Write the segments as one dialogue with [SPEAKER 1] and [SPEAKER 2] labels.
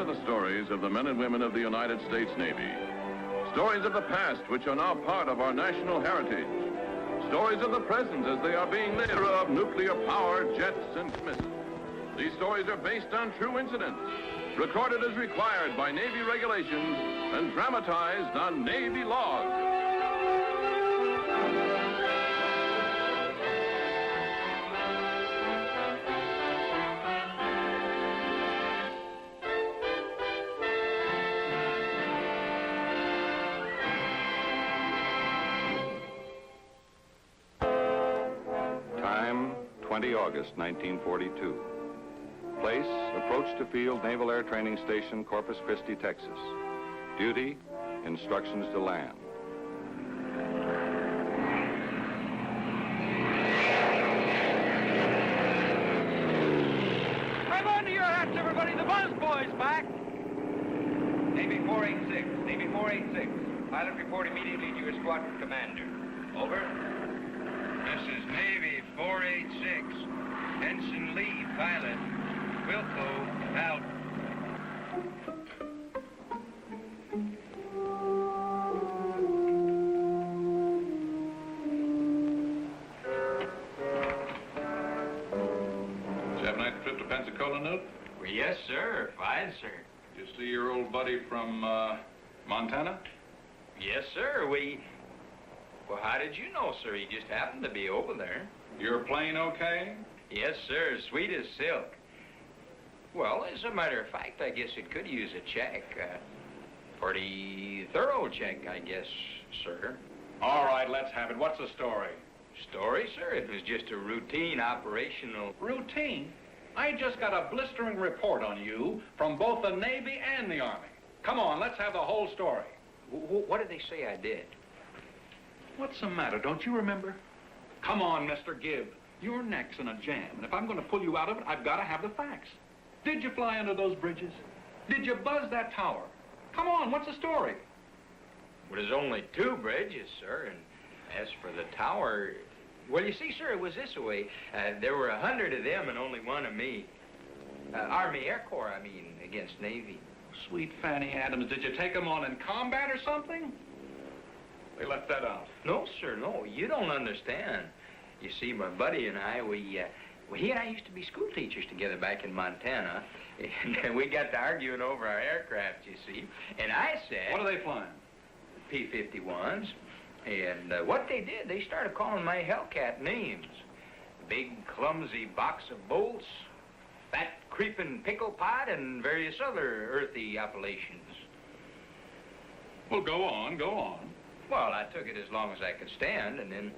[SPEAKER 1] are the stories of the men and women of the United States Navy. Stories of the past which are now part of our national heritage. Stories of the present as they are being lived of nuclear-powered jets and missiles. These stories are based on true incidents, recorded as required by Navy regulations and dramatized on Navy logs.
[SPEAKER 2] Time, 20 August, 1942. Place, approach to field Naval Air Training Station, Corpus Christi, Texas. Duty, instructions to land.
[SPEAKER 3] Grab onto your hats, everybody. The buzz boy's back.
[SPEAKER 4] Navy 486. Navy 486. Pilot report immediately to your squadron commander. Over.
[SPEAKER 5] This is Navy 486. Ensign Lee, pilot. Wilco, out.
[SPEAKER 6] Did you have a nice trip to Pensacola, Knute?
[SPEAKER 4] Well, yes, sir. Fine, sir.
[SPEAKER 6] Did you see your old buddy from Montana?
[SPEAKER 4] Yes, sir. Well, how did you know, sir? He just happened to be over there.
[SPEAKER 6] Your plane okay?
[SPEAKER 4] Yes, sir. Sweet as silk. Well, as a matter of fact, I guess it could use a check. Pretty thorough check, I guess, sir.
[SPEAKER 6] All right, let's have it. What's the story?
[SPEAKER 4] Story, sir? It was just a routine operational...
[SPEAKER 6] Routine? I just got a blistering report on you from both the Navy and the Army. Come on, let's have the whole story.
[SPEAKER 4] What did they say I did?
[SPEAKER 6] What's the matter? Don't you remember? Come on, Mr. Gibb. Your neck's in a jam, and if I'm going to pull you out of it, I've got to have the facts. Did you fly under those bridges? Did you buzz that tower? Come on, what's the story?
[SPEAKER 4] Well, there's only 2 bridges, sir, and as for the tower... Well, you see, sir, it was this way. There were 100 of them and only 1 of me. Army Air Corps, I mean, against Navy.
[SPEAKER 6] Sweet Fanny Adams, did you take them on in combat or something? They left that out.
[SPEAKER 4] No, sir, no. You don't understand. You see, my buddy and I, he and I used to be school teachers together back in Montana, and we got to arguing over our aircraft, you see. And I said...
[SPEAKER 6] What are they flying?
[SPEAKER 4] P-51s. And what they did, they started calling my Hellcat names. Big, clumsy box of bolts, fat, creeping pickle pot, and various other earthy appellations.
[SPEAKER 6] Well, go on, go on.
[SPEAKER 4] Well, I took it as long as I could stand, and then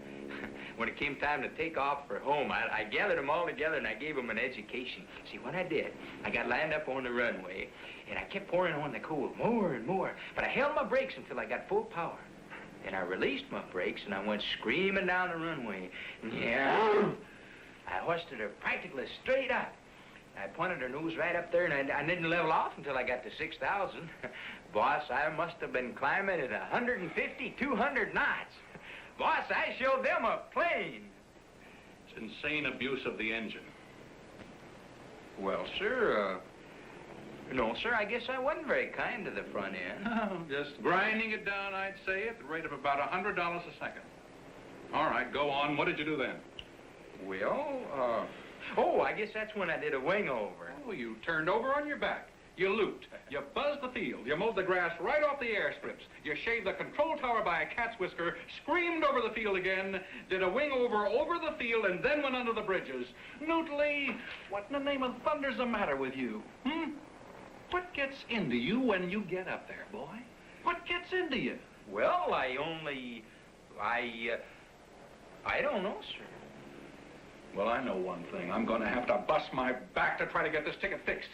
[SPEAKER 4] when it came time to take off for home, I gathered them all together and I gave them an education. See, what I did, I got lined up on the runway, and I kept pouring on the coal more and more, but I held my brakes until I got full power. And I released my brakes, and I went screaming down the runway. Yeah, I hoisted her practically straight up. I pointed her nose right up there, and I didn't level off until I got to 6,000. Boss, I must have been climbing at 150, 200 knots. Boss, I showed them a plane.
[SPEAKER 6] It's insane abuse of the engine.
[SPEAKER 4] Well, sir, no, sir, I guess I wasn't very kind to the front end.
[SPEAKER 6] Oh, just grinding it down, I'd say, at the rate of about $100 a second. All right, go on. What did you do then?
[SPEAKER 4] Well, oh, I guess that's when I did a wing over.
[SPEAKER 6] Oh, you turned over on your back. You looped. You buzzed the field. You mowed the grass right off the air strips. You shaved the control tower by a cat's whisker, screamed over the field again, did a wing over the field, and then went under the bridges. Knute Lee, what in the name of thunder's the matter with you? What gets into you when you get up there, boy? What gets into you?
[SPEAKER 4] Well, I don't know, sir.
[SPEAKER 6] Well, I know one thing. I'm going to have to bust my back to try to get this ticket fixed.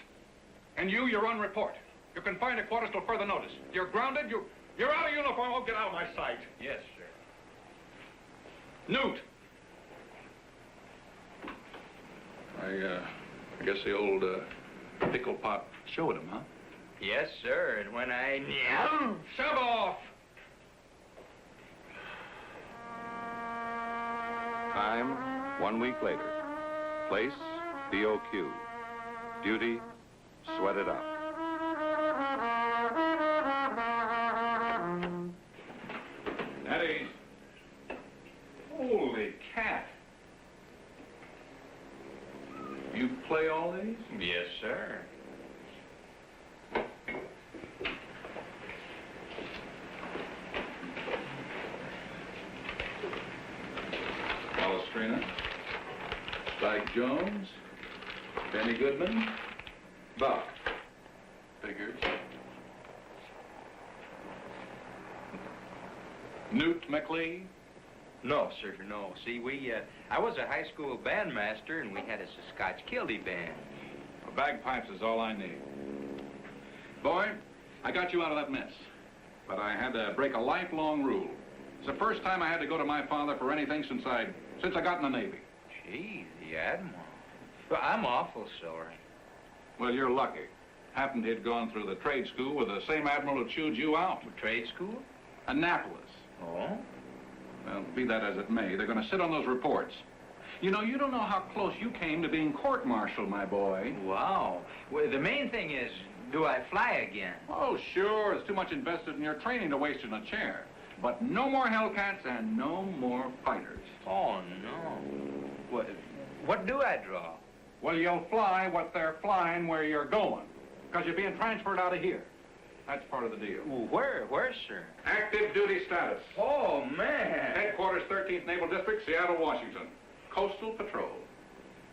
[SPEAKER 6] And you're on report. You're confined to quarters till further notice. You're grounded. You're out of uniform. Oh, get out of my sight.
[SPEAKER 4] Yes, sir.
[SPEAKER 6] Knute. I guess the old pickle pot showed him, huh?
[SPEAKER 4] Yes, sir. And when I...
[SPEAKER 6] Shove off!
[SPEAKER 2] Time, 1 week later. Place, BOQ. Duty, sweat it out.
[SPEAKER 6] You play all these?
[SPEAKER 4] Yes, sir.
[SPEAKER 6] Palestrina, Spike Jones, Benny Goodman, Buck. Figures. Knute W.D.
[SPEAKER 4] No, sir, no. See, I was a high school bandmaster, and we had us a Scotch Kilty band.
[SPEAKER 6] Well, bagpipes is all I need. Boy, I got you out of that mess, but I had to break a lifelong rule. It's the first time I had to go to my father for anything since I got in the Navy.
[SPEAKER 4] Gee, the Admiral. Well, I'm awful sorry.
[SPEAKER 6] Well, you're lucky. Happened he'd gone through the trade school with the same Admiral who chewed you out.
[SPEAKER 4] Trade school?
[SPEAKER 6] Annapolis.
[SPEAKER 4] Oh?
[SPEAKER 6] Well, be that as it may, they're going to sit on those reports. You know, you don't know how close you came to being court-martialed, my boy.
[SPEAKER 4] Wow. Well, the main thing is, do I fly again?
[SPEAKER 6] Oh, sure. It's too much invested in your training to waste in a chair. But no more Hellcats and no more fighters.
[SPEAKER 4] Oh, no. What do I draw?
[SPEAKER 6] Well, you'll fly what they're flying where you're going, because you're being transferred out of here. That's part of the deal.
[SPEAKER 4] Well, where, sir?
[SPEAKER 6] Active duty status.
[SPEAKER 4] Oh, man.
[SPEAKER 6] Headquarters, 13th Naval District, Seattle, Washington. Coastal Patrol.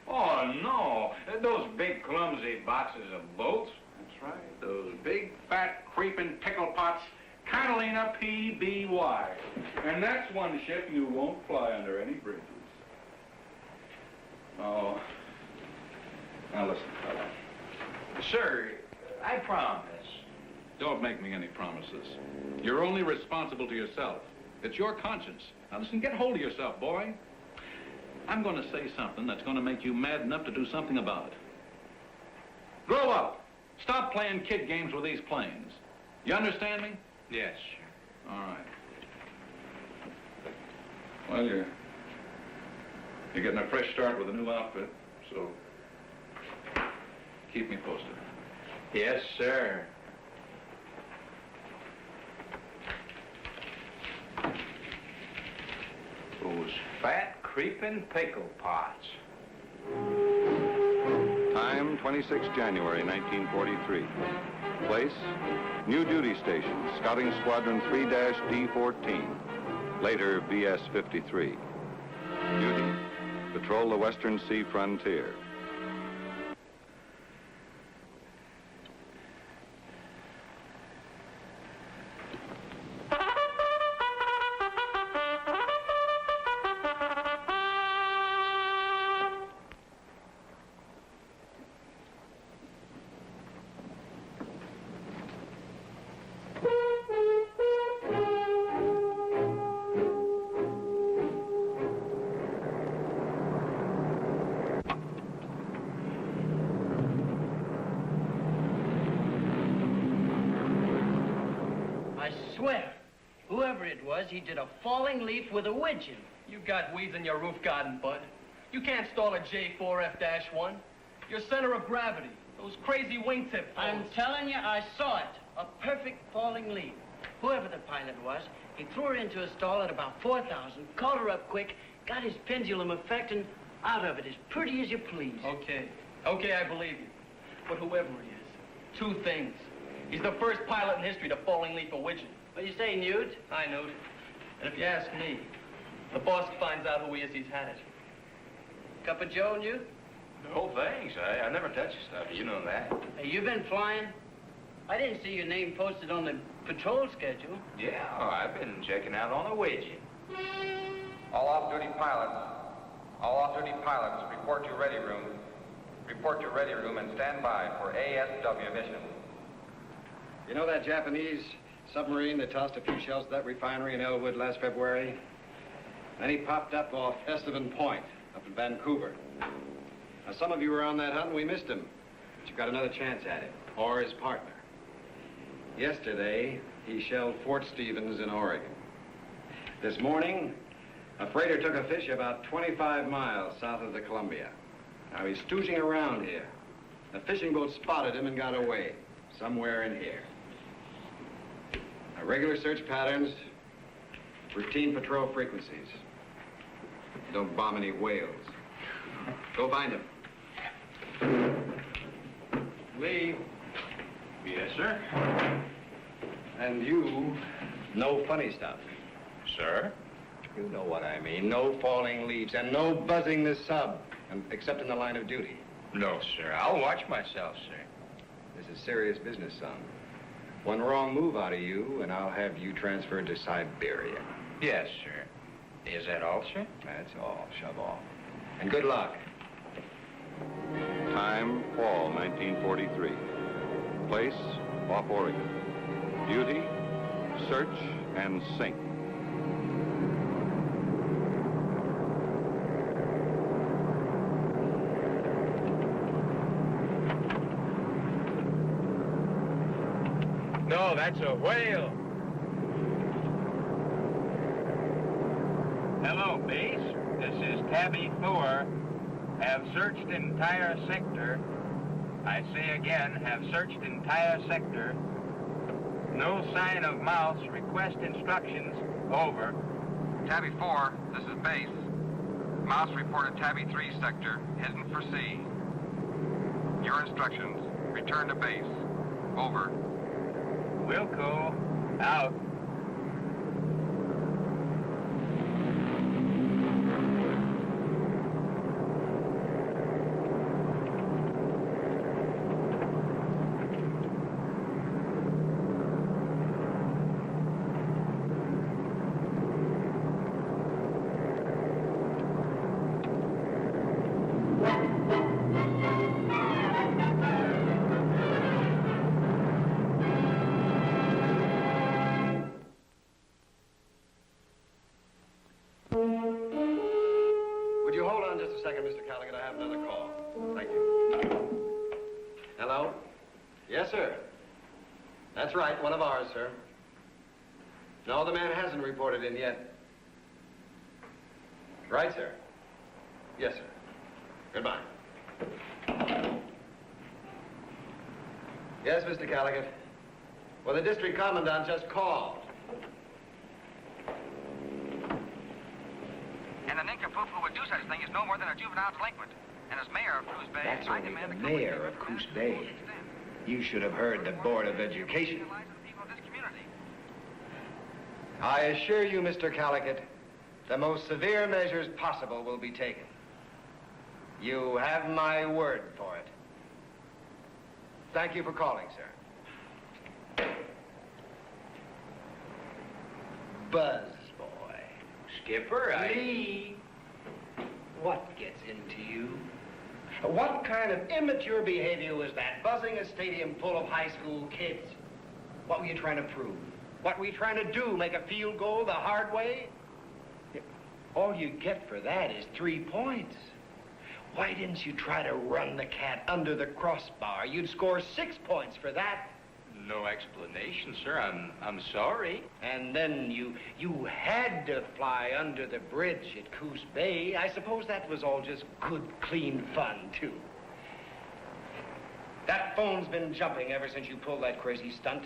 [SPEAKER 5] Oh, no. Those big, clumsy boxes of boats.
[SPEAKER 6] That's right. Those big, fat, creeping pickle pots. Catalina PBY. And that's one ship you won't fly under any bridges. Oh. Now listen, fella.
[SPEAKER 4] Sir, I promise.
[SPEAKER 6] Don't make me any promises. You're only responsible to yourself. It's your conscience. Now listen, get hold of yourself, boy. I'm going to say something that's going to make you mad enough to do something about it. Grow up. Stop playing kid games with these planes. You understand me?
[SPEAKER 4] Yes, sir.
[SPEAKER 6] All right. Well, you're getting a fresh start with a new outfit, so keep me posted.
[SPEAKER 4] Yes, sir. Those fat, creeping pickle pots.
[SPEAKER 2] Time, 26 January, 1943. Place, new duty station, Scouting Squadron 3-D14, later VS-53. Duty, patrol the Western Sea frontier.
[SPEAKER 7] He did a falling leaf with a widgeon.
[SPEAKER 8] You got weeds in your roof garden, bud. You can't stall a J4F-1. Your center of gravity, those crazy wingtip
[SPEAKER 7] I'm telling you, I saw it. A perfect falling leaf. Whoever the pilot was, he threw her into a stall at about 4,000, called her up quick, got his pendulum effect, and out of it as pretty as you please.
[SPEAKER 8] Okay, I believe you. But whoever he is, two things. He's the first pilot in history to falling leaf a widgeon.
[SPEAKER 7] What do you say, Knute?
[SPEAKER 8] I know. And if you ask me, the boss finds out who he is, he's had it.
[SPEAKER 7] Cup of joe, Knute?
[SPEAKER 4] No, thanks. I never touch your stuff. You know that.
[SPEAKER 7] Hey, you been flying? I didn't see your name posted on the patrol schedule.
[SPEAKER 4] Yeah, I've been checking out on a widget.
[SPEAKER 5] All off-duty pilots, report to ready room. Report to ready room and stand by for ASW mission.
[SPEAKER 9] You know that Japanese submarine that tossed a few shells at that refinery in Elwood last February? Then he popped up off Estevan Point, up in Vancouver. Now, some of you were on that hunt and we missed him, but you got another chance at him, or his partner. Yesterday, he shelled Fort Stevens in Oregon. This morning, a freighter took a fish about 25 miles south of the Columbia. Now, he's stooging around here. A fishing boat spotted him and got away, somewhere in here. Regular search patterns, routine patrol frequencies. Don't bomb any whales. Go find him. Lee.
[SPEAKER 4] Yes, sir.
[SPEAKER 9] And you, no funny stuff.
[SPEAKER 4] Sir?
[SPEAKER 9] You know what I mean. No falling leaves and no buzzing the sub, except in the line of duty.
[SPEAKER 4] No, sir. I'll watch myself, sir.
[SPEAKER 9] This is serious business, son. One wrong move out of you, and I'll have you transferred to Siberia.
[SPEAKER 4] Yes, sir. Is that all, sir?
[SPEAKER 9] That's all. Shove off. And good luck.
[SPEAKER 2] Time, fall 1943. Place, off Oregon. Duty, search and sink.
[SPEAKER 4] No, that's a whale. Hello, base. This is Tabby 4. Have searched entire sector. I say again, have searched entire sector. No sign of mouse. Request instructions. Over.
[SPEAKER 5] Tabby 4, this is base. Mouse reported Tabby 3 sector, heading for C. Your instructions, return to base. Over.
[SPEAKER 4] Wilco, out.
[SPEAKER 9] Yes, sir. That's right, one of ours, sir. No, the man hasn't reported in yet. Right, sir. Yes, sir. Goodbye. Yes, Mr. Callaghan. Well, the district commandant just called.
[SPEAKER 5] And the nincompoop who would do such a thing is no more than a juvenile delinquent. And as mayor of Coos Bay,
[SPEAKER 10] That's
[SPEAKER 5] I
[SPEAKER 10] only
[SPEAKER 5] demand
[SPEAKER 10] the
[SPEAKER 5] the company
[SPEAKER 10] mayor of Coos Bay. You should have heard the Board of Education.
[SPEAKER 9] I assure you, Mr. Callaghan, the most severe measures possible will be taken. You have my word for it. Thank you for calling, sir. Buzz boy.
[SPEAKER 4] Skipper,
[SPEAKER 9] Lee, what gets into you? What kind of immature behavior was that, buzzing a stadium full of high school kids? What were you trying to prove? What were you trying to do, make a field goal the hard way? All you get for that is 3 points. Why didn't you try to run the cat under the crossbar? You'd score 6 points for that.
[SPEAKER 4] No explanation, sir. I'm sorry.
[SPEAKER 9] And then you had to fly under the bridge at Coos Bay. I suppose that was all just good, clean fun, too. That phone's been jumping ever since you pulled that crazy stunt.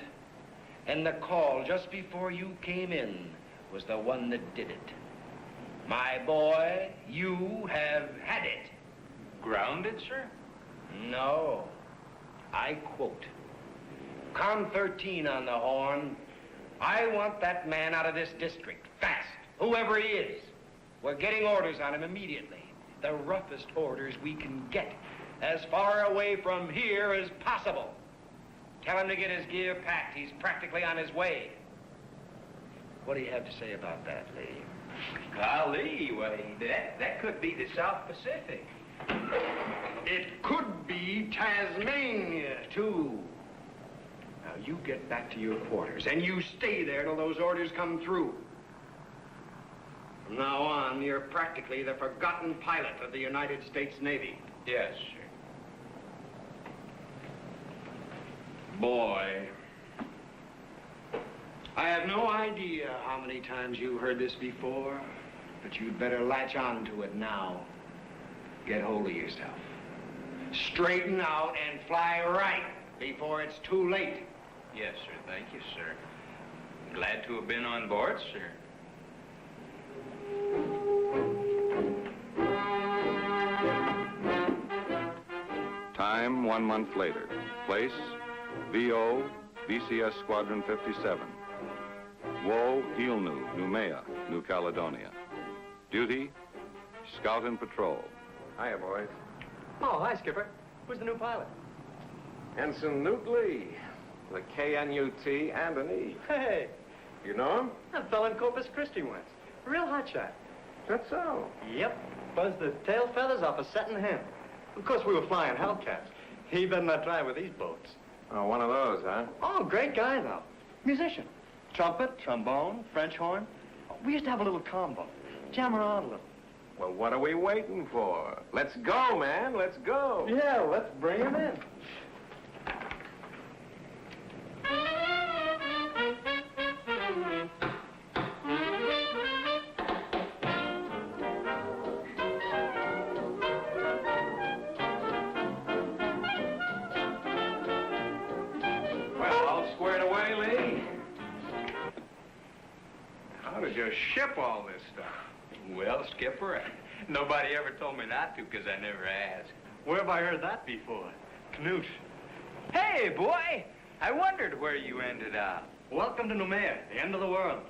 [SPEAKER 9] And the call just before you came in was the one that did it. My boy, you have had it.
[SPEAKER 4] Grounded, sir?
[SPEAKER 9] No. I quote. Con 13 on the horn. I want that man out of this district, fast, whoever he is. We're getting orders on him immediately. The roughest orders we can get, as far away from here as possible. Tell him to get his gear packed. He's practically on his way. What do you have to say about that, Lee?
[SPEAKER 4] Golly, well, that could be the South Pacific.
[SPEAKER 9] It could be Tasmania, too. Now, you get back to your quarters, and you stay there till those orders come through. From now on, you're practically the forgotten pilot of the United States Navy.
[SPEAKER 4] Yes, sir.
[SPEAKER 9] Boy, I have no idea how many times you heard this before, but you'd better latch on to it now. Get hold of yourself. Straighten out and fly right before it's too late.
[SPEAKER 4] Yes, sir. Thank you, sir. Glad to have been on board, sir.
[SPEAKER 2] Time, Time 1 month later. Place, VO, VCS Squadron 57. Woe, Eelnu, Noumea, New Caledonia. Duty, Scout and Patrol.
[SPEAKER 11] Hiya, boys.
[SPEAKER 8] Oh, hi, Skipper. Who's the new pilot?
[SPEAKER 11] Ensign Knute Lee, with a K-N-U-T and an E.
[SPEAKER 8] Hey,
[SPEAKER 11] You know him?
[SPEAKER 8] I fell in Corpus Christi once. A real hotshot.
[SPEAKER 11] That's so.
[SPEAKER 8] Yep. Buzzed the tail feathers off a setting hen. Of course, we were flying Hellcats. He better not try with these boats.
[SPEAKER 11] Oh, one of those, huh?
[SPEAKER 8] Oh, great guy, though. Musician. Trumpet, trombone, French horn. We used to have a little combo. Jam around a little.
[SPEAKER 11] Well, what are we waiting for? Let's go, man. Let's go.
[SPEAKER 8] Yeah, let's bring him in.
[SPEAKER 11] Well, all squared away, Lee? How did you ship all this stuff?
[SPEAKER 4] Well, Skipper, nobody ever told me not to because I never asked.
[SPEAKER 8] Where have I heard that before? Knute.
[SPEAKER 4] Hey, boy! I wondered where you ended up.
[SPEAKER 8] Welcome to Noumea, the end of the world.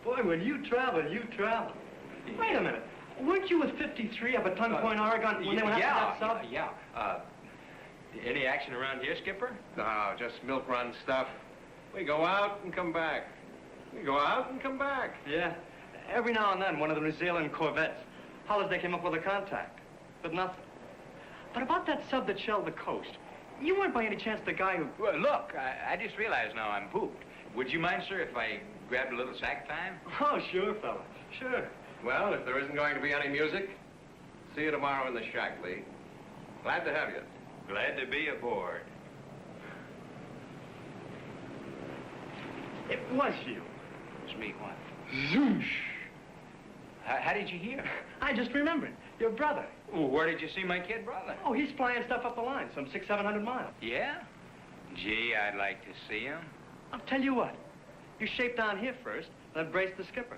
[SPEAKER 8] Boy, when you travel, you travel. Wait a minute. Weren't you with 53 up at Tongue Point, Oregon, when they went after that sub?
[SPEAKER 4] Yeah. Any action around here, Skipper?
[SPEAKER 11] No, just milk run stuff. We go out and come back. We go out and come back.
[SPEAKER 8] Yeah. Every now and then, one of the New Zealand corvettes hollers they came up with a contact, but nothing. But about that sub that shelled the coast, you weren't by any chance the guy who...
[SPEAKER 4] Well, look, I just realized now I'm pooped. Would you mind, sir, if I grabbed a little sack time?
[SPEAKER 8] Oh, sure, fella. Sure.
[SPEAKER 11] Well, if there isn't going to be any music, see you tomorrow in the shack, Lee. Glad to have you.
[SPEAKER 4] Glad to be aboard.
[SPEAKER 8] It was you.
[SPEAKER 4] It's me, what?
[SPEAKER 8] Zoosh.
[SPEAKER 4] How did you hear?
[SPEAKER 8] I just remembered. Your brother.
[SPEAKER 4] Well, where did you see my kid brother?
[SPEAKER 8] Oh, he's flying stuff up the line, some 600-700 miles.
[SPEAKER 4] Yeah? Gee, I'd like to see him.
[SPEAKER 8] I'll tell you what. You shape down here first, then brace the skipper.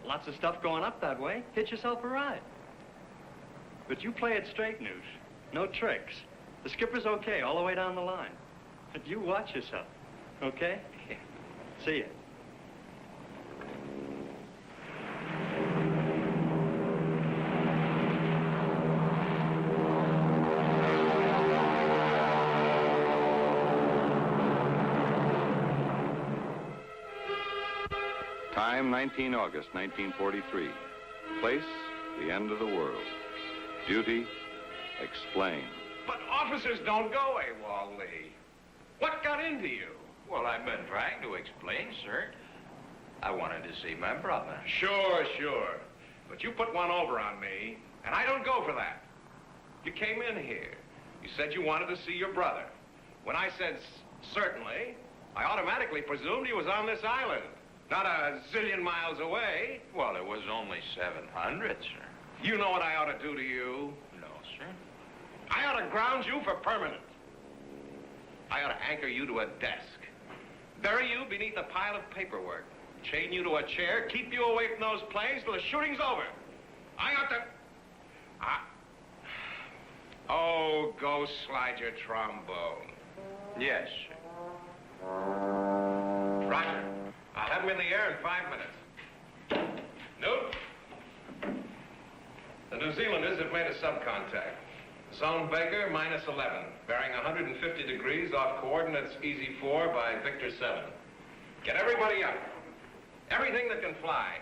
[SPEAKER 8] Lots of stuff going up that way. Hitch yourself a ride. But you play it straight, Knute. No tricks. The skipper's okay all the way down the line. But you watch yourself, okay?
[SPEAKER 4] Yeah.
[SPEAKER 8] See ya.
[SPEAKER 2] Time, 19 August, 1943. Place, the end of the world. Duty, explain.
[SPEAKER 11] But officers don't go AWOL, Lee. What got into you?
[SPEAKER 4] Well, I've been trying to explain, sir. I wanted to see my brother.
[SPEAKER 11] Sure. But you put one over on me, and I don't go for that. You came in here. You said you wanted to see your brother. When I said certainly, I automatically presumed he was on this island. Not a zillion miles away.
[SPEAKER 4] Well, it was only 700, sir.
[SPEAKER 11] You know what I ought to do to you?
[SPEAKER 4] No, sir.
[SPEAKER 11] I ought to ground you for permanent. I ought to anchor you to a desk. Bury you beneath a pile of paperwork. Chain you to a chair, keep you away from those planes till the shooting's over. I ought to... Oh, go slide your trombone.
[SPEAKER 4] Yes, sir.
[SPEAKER 11] Roger. I'll have him in the air in 5 minutes. Knute? The New Zealanders have made a subcontact. Zone Baker, -11, bearing 150 degrees off coordinates EZ4 by Victor 7. Get everybody up. Everything that can fly.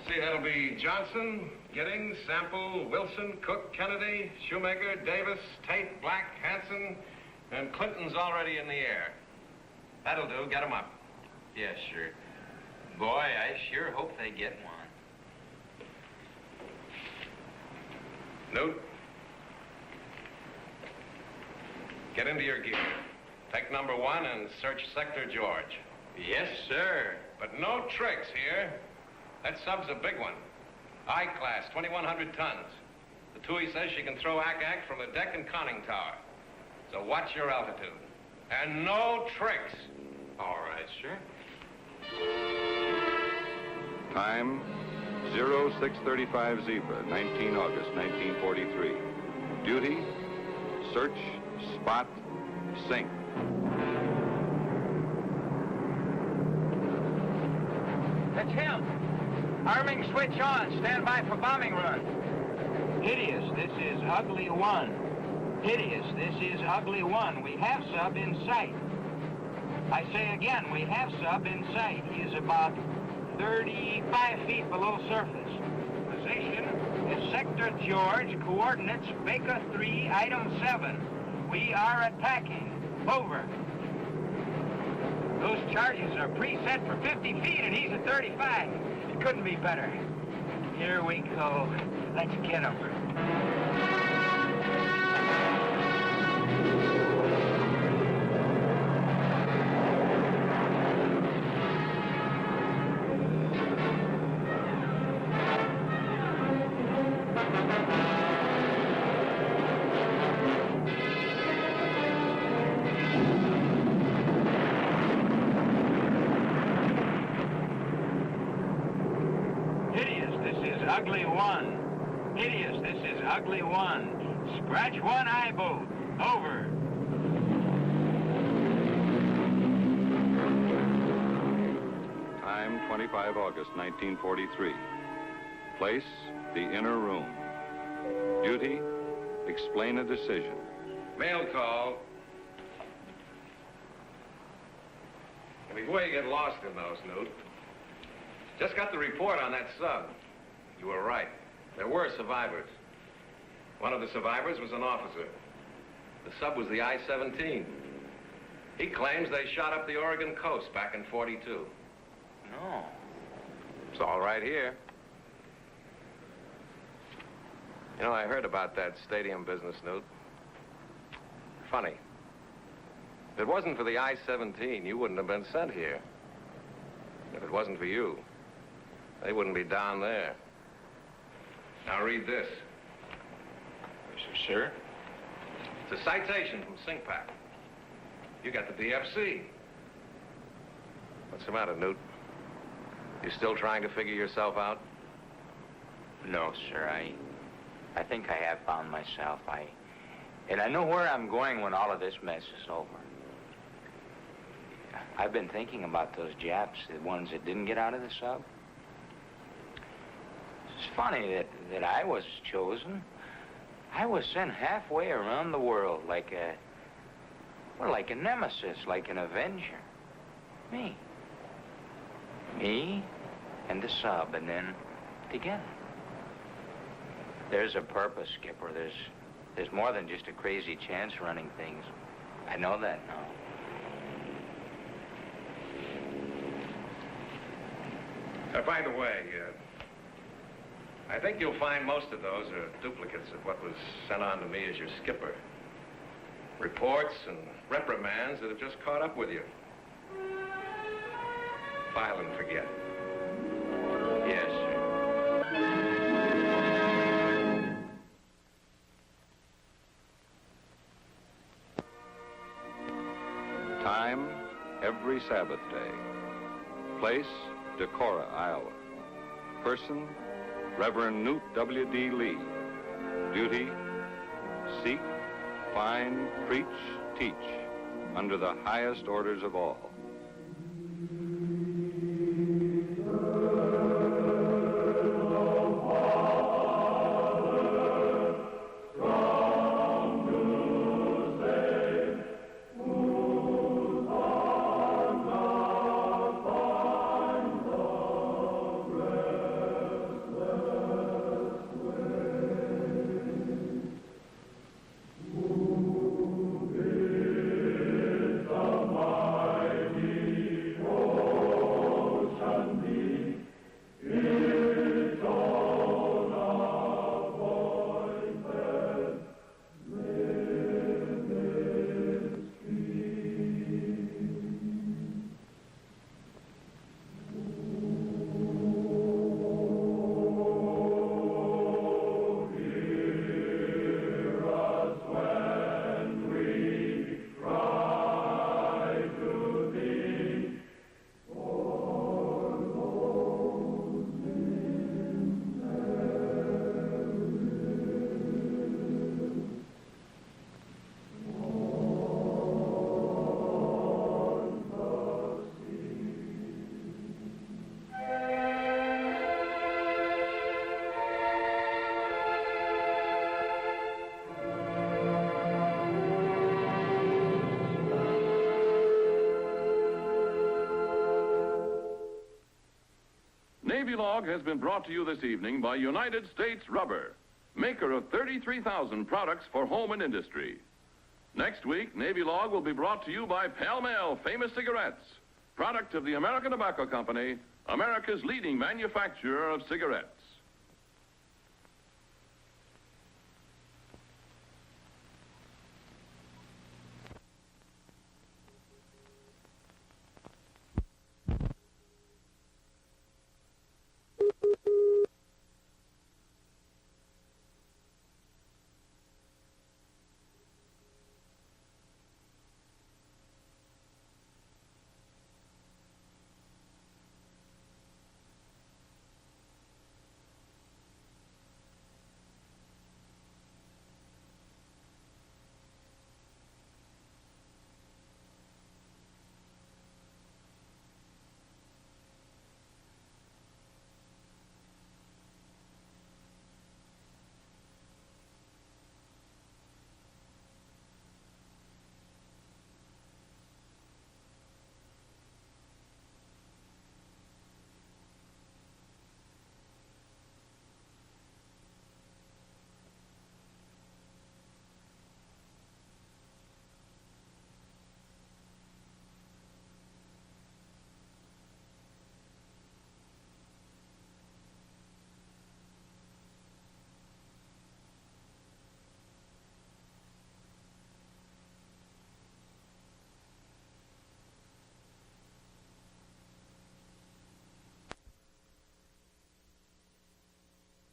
[SPEAKER 11] See, that'll be Johnson, Giddings, Sample, Wilson, Cook, Kennedy, Shoemaker, Davis, Tate, Black, Hanson, and Clinton's already in the air. That'll do. Get them up.
[SPEAKER 4] Yes, sir. Boy, I sure hope they get one.
[SPEAKER 11] Knute, get into your gear. Take number 1 and search Sector George.
[SPEAKER 4] Yes, sir.
[SPEAKER 11] But no tricks here. That sub's a big one. I-class, 2,100 tons. The TUI says she can throw ack-ack from the deck and conning tower. So watch your altitude. And no tricks.
[SPEAKER 4] All right, sir.
[SPEAKER 2] Time, 0635 Zebra, 19 August, 1943. Duty, Search, spot, sink.
[SPEAKER 3] That's him. Arming switch on. Stand by for bombing run.
[SPEAKER 4] Hideous, this is Ugly One. Hideous, this is Ugly One. We have sub in sight. I say again, we have sub in sight. He is about 35 feet below surface. Position is Sector George, coordinates Baker 3, item 7. We are attacking. Over. Those charges are preset for 50 feet and he's at 35. It couldn't be better. Here we go. Let's get him. Ugly One. Hideous, this is Ugly One. Scratch one eye boat. Over.
[SPEAKER 2] Time, 25 August, 1943. Place, the inner room. Duty, explain a decision.
[SPEAKER 11] Mail call. And before you get lost in those, Knute, just got the report on that sub. You were right. There were survivors. One of the survivors was an officer. The sub was the I-17. He claims they shot up the Oregon coast back in '42.
[SPEAKER 4] No.
[SPEAKER 11] It's all right here. You know, I heard about that stadium business, Knute. Funny. If it wasn't for the I-17, you wouldn't have been sent here. If it wasn't for you, they wouldn't be down there. Now read this.
[SPEAKER 4] Sir?
[SPEAKER 11] It's a citation from SINCPAC. You got the DFC. What's the matter, Knute? You still trying to figure yourself out?
[SPEAKER 4] No, sir. I think I have found myself. And I know where I'm going when all of this mess is over. I've been thinking about those Japs, the ones that didn't get out of the sub. It's funny that I was chosen. I was sent halfway around the world like a nemesis, like an avenger. Me and the sub, and then together. There's a purpose, Skipper. There's more than just a crazy chance running things. I know that now.
[SPEAKER 11] By the way, I think you'll find most of those are duplicates of what was sent on to me as your skipper. Reports and reprimands that have just caught up with you. File and forget.
[SPEAKER 4] Yes, sir.
[SPEAKER 2] Time, every Sabbath day. Place, Decorah, Iowa. Person, Reverend Knute W.D. Lee. Duty, seek, find, preach, teach, under the highest orders of all.
[SPEAKER 1] Navy Log has been brought to you this evening by United States Rubber, maker of 33,000 products for home and industry. Next week, Navy Log will be brought to you by Pall Mall Famous Cigarettes, product of the American Tobacco Company, America's leading manufacturer of cigarettes.